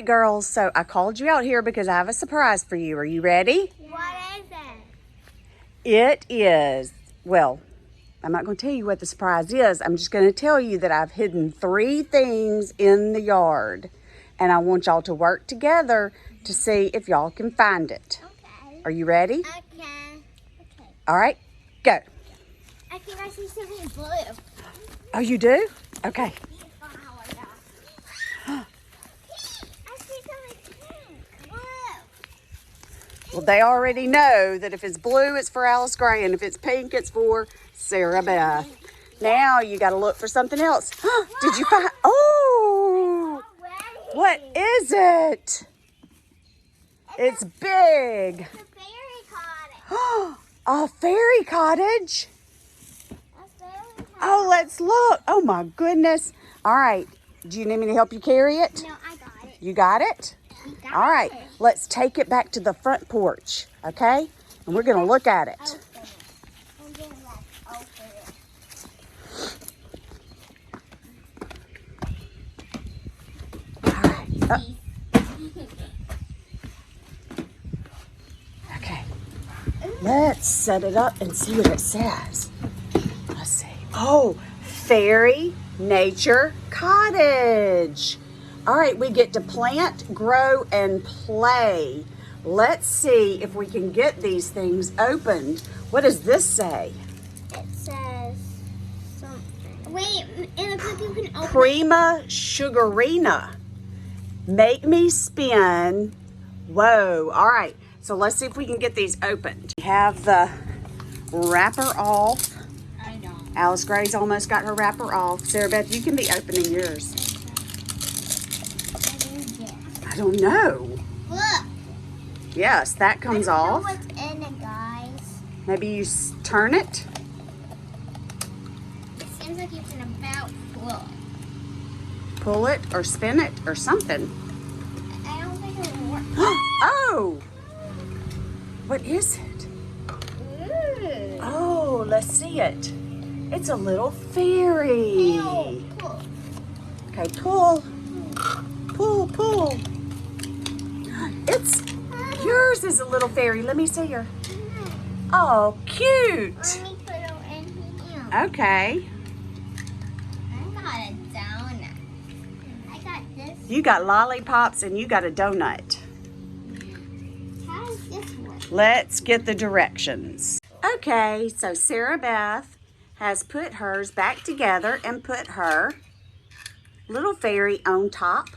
right, girls, so I called you out here because I have a surprise for you. Are you ready? What is it? It is, well, I'm not going to tell you what the surprise is. I'm just going to tell you that I've hidden 3 things in the yard. And I want y'all to work together to see if y'all can find it. Okay. Are you ready? Okay. All right, go. I think I see something blue. Oh, you do? Okay. I see something pink. Blue. Well, they already know that if it's blue, it's for Alice Gray, and if it's pink, it's for Sarah Beth. Now you got to look for something else. Did you find? Oh, what is it? It's big. It's a fairy cottage. A fairy cottage. A fairy cottage. Oh, let's look. Oh my goodness. All right. Do you need me to help you carry it? No, I got it. You got it? All right. Let's take it back to the front porch, okay? And we're going to look at it. Open it. And then let's open it. All right. Okay. Let's set it up and see what it says. Let's see. Oh, Fairy Nature Cottage. All right, we get to plant, grow, and play. Let's see if we can get these things opened. What does this say? It says something. Wait, in the book you can open Prima Sugarina. Make me spin. Whoa. All right, so let's see if we can get these opened. We have the wrapper off. I don't. Alice Gray's almost got her wrapper off. Sarah Beth, you can be opening yours. I don't know. Look. Yes, that comes off. I don't know what's in it, guys. Maybe you turn it. It seems like you can about pull. Pull it or spin it or something. I don't think it will work. Oh! What is it? Ooh. Oh, let's see it. It's a little fairy. Ew, pull. Okay, pull. Pull, pull. It's yours is a little fairy. Let me see her. Oh, cute. Let me put it in here. Okay. I got a donut. I got this. You got lollipops and you got a donut. How does this work? Let's get the directions. Okay, so Sarah Beth has put hers back together and put her little fairy on top.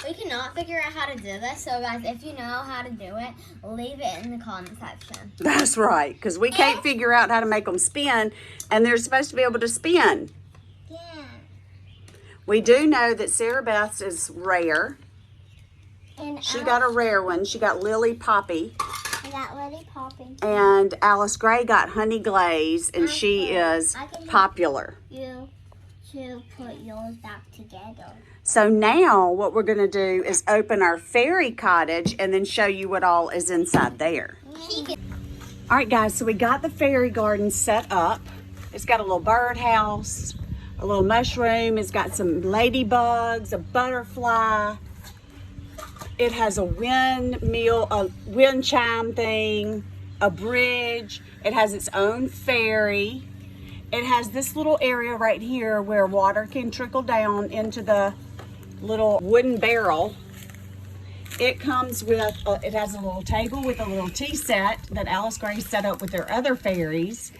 We cannot figure out how to do this, so guys, if you know how to do it, leave it in the comment section. That's right, because we can't figure out how to make them spin, and they're supposed to be able to spin. Yeah. We do know that Sarah Beth's is rare. And She got a rare one. She got Lily Poppy. I got Lily Poppy. And Alice Gray got Honey Glaze, and she is popular. You to put yours back together. So now what we're going to do is open our fairy cottage and then show you what all is inside there. All right, guys, so we got the fairy garden set up. It's got a little birdhouse, a little mushroom. It's got some ladybugs, a butterfly. It has a windmill, a wind chime thing, a bridge. It has its own fairy. It has this little area right here where water can trickle down into the little wooden barrel. It comes with, it has a little table with a little tea set that Alice Gray set up with their other fairies.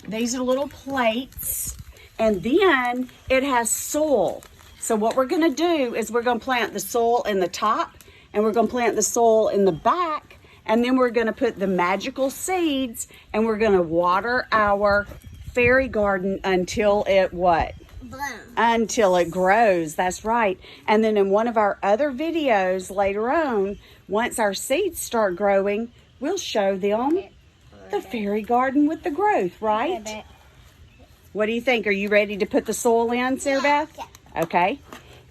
These are little plates. And then it has soil. So what we're gonna do is we're gonna plant the soil in the top and we're gonna plant the soil in the back, and then we're gonna put the magical seeds and we're gonna water our fairy garden until it what? Bloom. Until it grows. That's right. And then in one of our other videos later on, once our seeds start growing, we'll show them the fairy garden with the growth, right? What do you think? Are you ready to put the soil in, Sarah Beth? Yeah. Okay.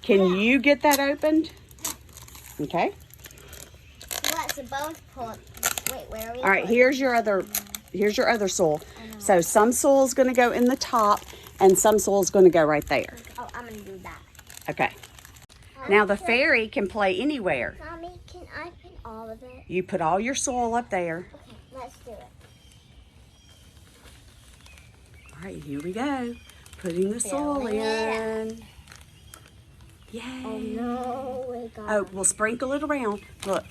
Can you get that opened? Okay. Let's both pull. Wait, where are we? All right, here's your other soil. So some soil is going to go in the top and some soil is going to go right there. Oh, I'm going to do that. Okay. Now the fairy can play anywhere. Mommy, can I put all of it? You put all your soil up there. Okay, let's do it. All right, here we go. Putting the soil in. Yay. Oh no, we got Oh, we'll sprinkle it around. Look,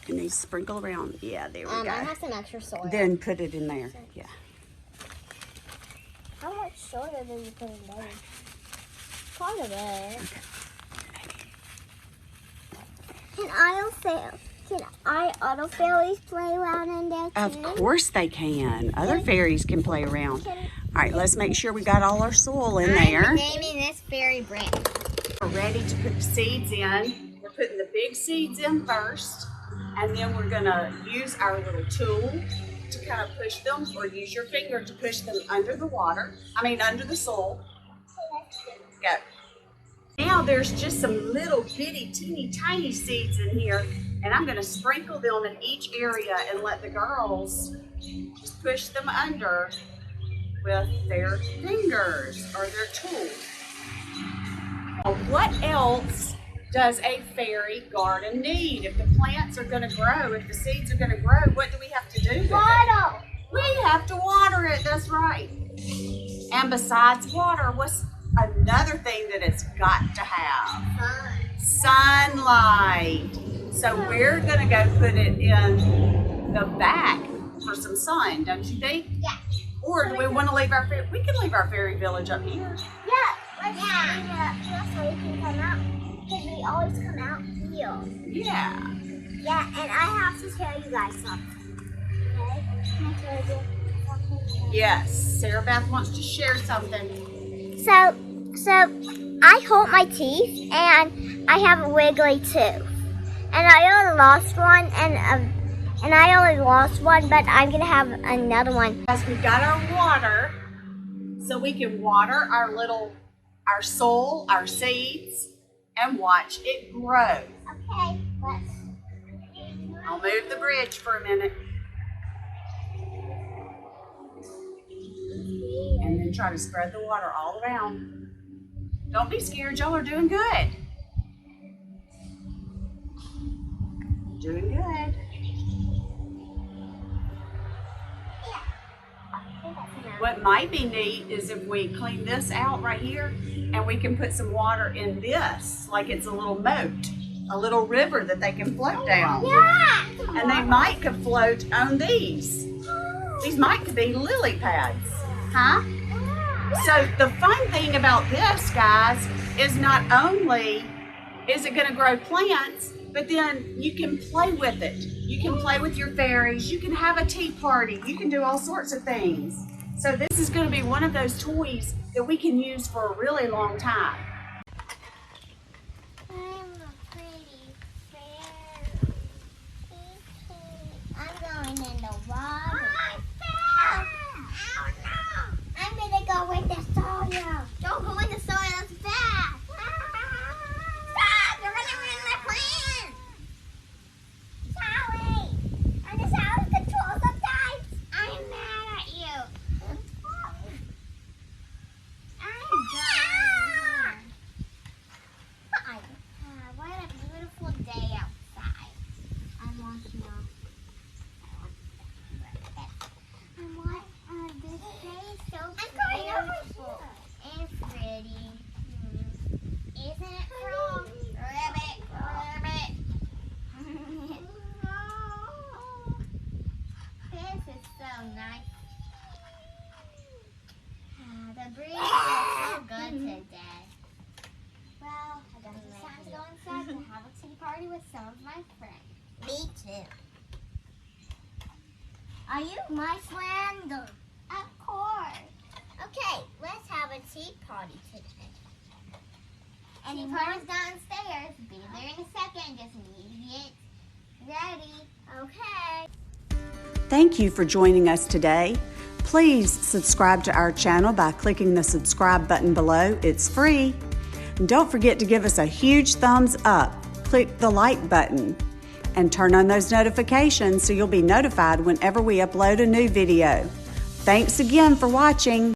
you need to sprinkle around. Yeah, there we go. I have some extra soil. Then put it in there. Yeah. How much soil do you put in there? Quite a bit. Okay. Can other fairies play around in there too? Of course they can. Other fairies can play around. All right, let's make sure we got all our soil in there. I'm naming this fairy branch. We're ready to put the seeds in. We're putting the big seeds in first, and then we're gonna use our little tool to kind of push them, or use your finger to push them under the water. Under the soil. Go. Now there's just some little bitty, teeny, tiny seeds in here, and I'm gonna sprinkle them in each area and let the girls just push them under with their fingers or their tool. What else does a fairy garden need? If the plants are gonna grow, if the seeds are gonna grow, what do we have to do with Water! it? We have to water it, that's right. And besides water, what's another thing that it's got to have? Sunlight. So we're gonna go put it in the back for some sun, don't you think? Yeah. Or do we want to leave we can leave our fairy village up here. Yeah, let's leave it up here so we can come out. Because we always come out here. Yeah. Yeah, and I have to tell you guys something. Okay? Can I tell you something? Yes, Sarah Beth wants to share something. So I hold my teeth and I have a wiggly tooth. And I only lost one but I'm gonna have another one. As we got our water, so we can water our soil, our seeds, and watch it grow. Okay, let's. I'll move the bridge for a minute. And then try to spread the water all around. Don't be scared, y'all are doing good. Doing good. What might be neat is if we clean this out right here and we can put some water in this, like it's a little moat, a little river that they can float down. Yeah! And they might could float on these. These might could be lily pads, huh? So the fun thing about this, guys, is not only is it going to grow plants, but then you can play with it. You can play with your fairies. You can have a tea party. You can do all sorts of things. So this is going to be one of those toys that we can use for a really long time. I'm a pretty fairy. I'm going in the water. I'm gonna go with the soil. Don't go in the soil, that's bad. Stop, you're gonna ruin my plan. Sally, and this out of control sometimes. I'm mad at you. I'm done. What a beautiful day outside. I'm washing off. This day is so beautiful and pretty. Isn't it, Frog? Rabbit, rabbit. This is so nice. The breeze is so good today. Well, I guess it's time to go inside and have a tea party with some of my friends. Me too. Are you my friend? Of course. Okay, let's have a tea party today. Tea party's downstairs. Be there in a second. Just need to get ready. Okay. Thank you for joining us today. Please subscribe to our channel by clicking the subscribe button below. It's free. And don't forget to give us a huge thumbs up. Click the like button and turn on those notifications so you'll be notified whenever we upload a new video. Thanks again for watching.